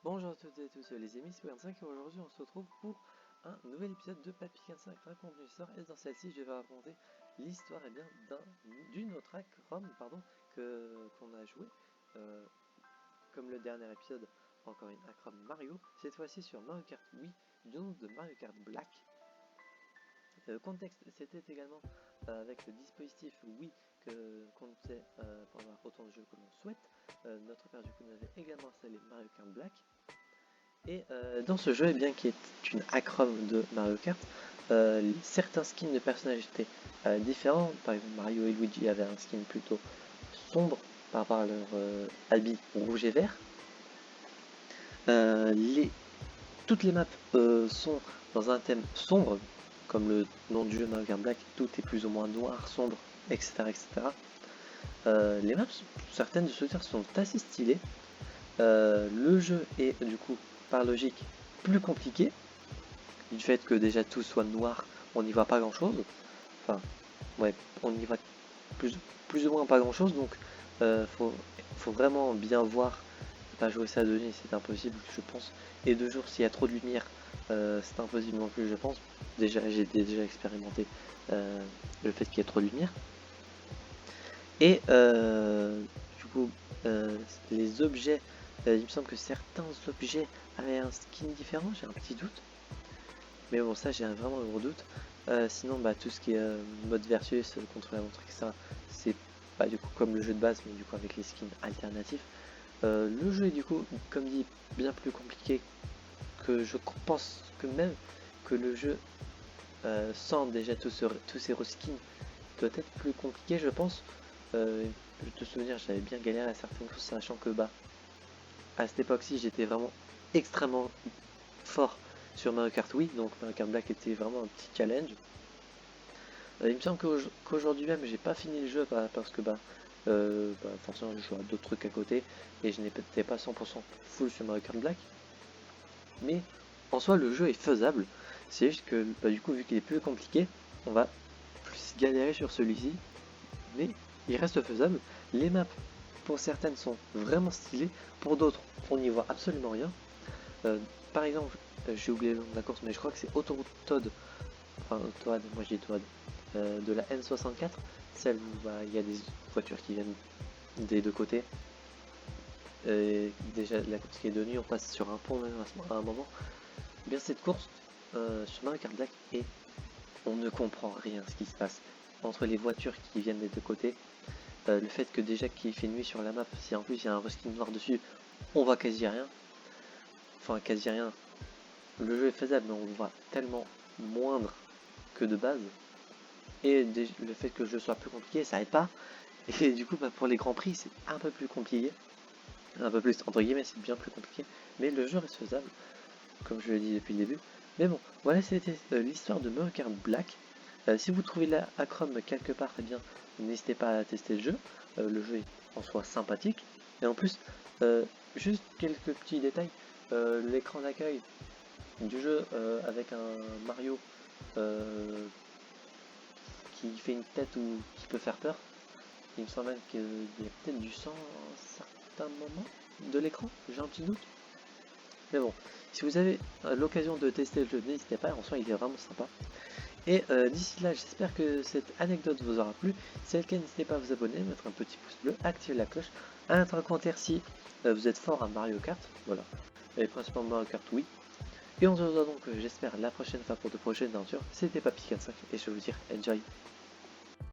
Bonjour à toutes et à tous les amis, c'est Wern5 et aujourd'hui on se retrouve pour un nouvel épisode de Papy 5 raconte une histoire et dans celle-ci je vais raconter l'histoire d'une autre Acrom qu'on a joué comme le dernier épisode, encore une Acrom Mario, cette fois-ci sur Mario Kart Wii du nom de Mario Kart Black. Contexte, c'était également avec le dispositif Wii qu'on sait pour avoir autant de jeux que l'on souhaite. Notre père du coup nous avait également installé Mario Kart Black. Et dans ce jeu, bien qui est une acrom de Mario Kart, certains skins de personnages étaient différents. Par exemple, Mario et Luigi avaient un skin plutôt sombre par rapport à leur habit rouge et vert. Toutes les maps sont dans un thème sombre, comme le nom du jeu Mario Kart Black, tout est plus ou moins noir, sombre, etc. etc. Les maps, certaines de ce genre sont assez stylées. Le jeu est du coup par logique plus compliqué du fait que déjà tout soit noir, on n'y voit pas grand chose, enfin ouais, on n'y voit plus ou moins pas grand chose, donc faut vraiment bien voir. Pas jouer ça de nuit, c'est impossible je pense, et de jour s'il y a trop de lumière c'est impossible non plus je pense. Déjà j'ai déjà expérimenté le fait qu'il y ait trop de lumière, et du coup les objets, il me semble que certains objets avaient un skin différent, j'ai un petit doute. Mais bon, ça j'ai vraiment un gros doute. Sinon, tout ce qui est mode versus, contre la montre, etc., c'est pas du coup comme le jeu de base, mais du coup avec les skins alternatifs. Le jeu est du coup, comme dit, bien plus compliqué que je pense que même que le jeu sans déjà tous ces reskins doit être plus compliqué, je pense. Je te souviens, j'avais bien galéré à certaines choses, sachant que à cette époque-ci, j'étais vraiment extrêmement fort sur Mario Kart Wii, donc Mario Kart Black était vraiment un petit challenge. Il me semble qu'aujourd'hui même j'ai pas fini le jeu parce que forcément je joue à d'autres trucs à côté et je n'étais pas 100% full sur Mario Kart Black. Mais en soi le jeu est faisable, c'est juste que du coup vu qu'il est plus compliqué, on va plus galérer sur celui-ci, mais il reste faisable. Les maps pour certaines sont vraiment stylées, pour d'autres on n'y voit absolument rien. Par exemple, j'ai oublié le nom de la course, mais je crois que c'est Autoroute Todd, enfin Toad, moi j'ai Toad, de la N64, celle où il y a des voitures qui viennent des deux côtés. Et déjà la course qui est de nuit, on passe sur un pont même à un moment. Bien cette course sur Mario Kart Black, et on ne comprend rien ce qui se passe entre les voitures qui viennent des deux côtés. Le fait que déjà qu'il fait nuit sur la map, si en plus il y a un reskin noir dessus, on voit quasi rien. Enfin quasi rien. Le jeu est faisable, mais on voit tellement moindre que de base. Et le fait que le jeu soit plus compliqué, ça aide pas. Et du coup, pour les grands prix, c'est un peu plus compliqué. Un peu plus, entre guillemets, c'est bien plus compliqué. Mais le jeu reste faisable, comme je l'ai dit depuis le début. Mais bon, voilà, c'était l'histoire de Mario Kart Black. Si vous trouvez la Acrom quelque part, eh bien, n'hésitez pas à tester le jeu. Le jeu est en soi sympathique. Et en plus, juste quelques petits détails. L'écran d'accueil du jeu avec un Mario qui fait une tête ou qui peut faire peur. Il me semble qu'il y a peut-être du sang à un certain moment de l'écran, j'ai un petit doute. Mais bon, si vous avez l'occasion de tester le jeu, n'hésitez pas, en soi il est vraiment sympa. Et d'ici là, j'espère que cette anecdote vous aura plu. Si c'est le cas, n'hésitez pas à vous abonner, mettre un petit pouce bleu, activer la cloche, à mettre un commentaire si vous êtes fort à Mario Kart, voilà, et principalement Mario Kart oui. Et on se retrouve donc, j'espère, la prochaine fois pour de prochaines aventures. C'était Papy45 et je vais vous dire enjoy.